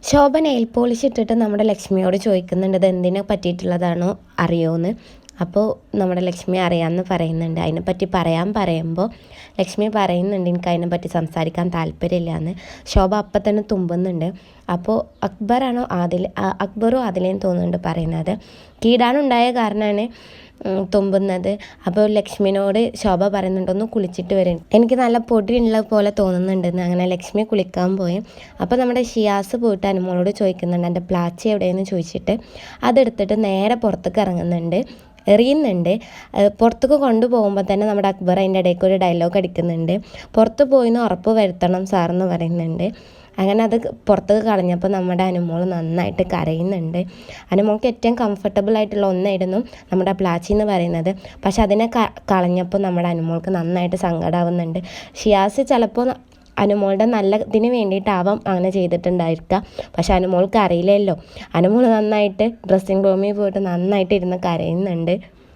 ശോഭ nail polish ഇട്ടിട്ട് നമ്മുടെ ലക്ഷ്മിയോട് ചോദിക്കുന്നുണ്ട് ഇത് എന്തിനെ പറ്റിയിട്ടുള്ളതാണോ അറിയുമോയെന്ന്. അപ്പോൾ നമ്മുടെ ലക്ഷ്മി അറിയാമെന്ന് പറയുന്നുണ്ട്. അതിനെപ്പറ്റി പറയുമ്പോൾ ലക്ഷ്മി പറയുന്നുണ്ട് എനിക്ക് അതിനെപ്പറ്റി സംസാരിക്കാൻ താല്പര്യമില്ല. ശോഭ അപ്പം തന്നെ തുമ്പുന്നുണ്ട്. അപ്പോൾ അക്ബറും ആദിലയും തോന്നുന്നുണ്ട് പറയുന്നത്. കീടാണുണ്ടായ കാരണമാണ് തുമ്പുന്നത്. അപ്പോൾ ലക്ഷ്മിനോട് ശോഭ പറയുന്നുണ്ട് ഒന്ന് കുളിച്ചിട്ട് വരും, എനിക്ക് നല്ല പൊടിയുള്ള പോലെ തോന്നുന്നുണ്ടെന്ന്. അങ്ങനെ ലക്ഷ്മി കുളിക്കാൻ പോയി. അപ്പോൾ നമ്മുടെ ഷിയാസ് പോയിട്ട് അനുമോളോട് ചോദിക്കുന്നുണ്ട് എൻ്റെ പ്ലാച്ചി എവിടെയെന്ന് ചോദിച്ചിട്ട് അതെടുത്തിട്ട് നേരെ പുറത്തേക്ക് ഇറങ്ങുന്നുണ്ട്, എറിയുന്നുണ്ട്. പുറത്തേക്ക് കൊണ്ടുപോകുമ്പോൾ തന്നെ നമ്മുടെ അക്ബർ അതിൻ്റെ ഇടയ്ക്ക് ഒരു ഡയലോഗ് അടിക്കുന്നുണ്ട്, പുറത്ത് പോയിന്ന് ഉറപ്പ് വരുത്തണം സാറെന്ന് പറയുന്നുണ്ട്. അങ്ങനെ അത് പുറത്തേക്ക് കളഞ്ഞപ്പോൾ നമ്മുടെ അനുമോൾ നന്നായിട്ട് കരയുന്നുണ്ട്. അനുമോൾക്ക് ഏറ്റവും കംഫർട്ടബിൾ ആയിട്ടുള്ള ഒന്നായിരുന്നു നമ്മുടെ പ്ലാച്ചി എന്ന് പറയുന്നത്. പക്ഷെ അതിനെ കളഞ്ഞപ്പോൾ നമ്മുടെ അനുമോൾക്ക് നന്നായിട്ട് സങ്കടമാവുന്നുണ്ട്. ഷിയാസ് ചിലപ്പോൾ അനുമോളുടെ നല്ലതിന് വേണ്ടിയിട്ടാവാം അങ്ങനെ ചെയ്തിട്ടുണ്ടായിരിക്കുക. പക്ഷെ അനുമോൾക്ക് അറിയില്ലല്ലോ. അനുമോൾ നന്നായിട്ട് ഡ്രസ്സിങ് റൂമിൽ പോയിട്ട് നന്നായിട്ട് ഇരുന്ന് കരയുന്നുണ്ട്.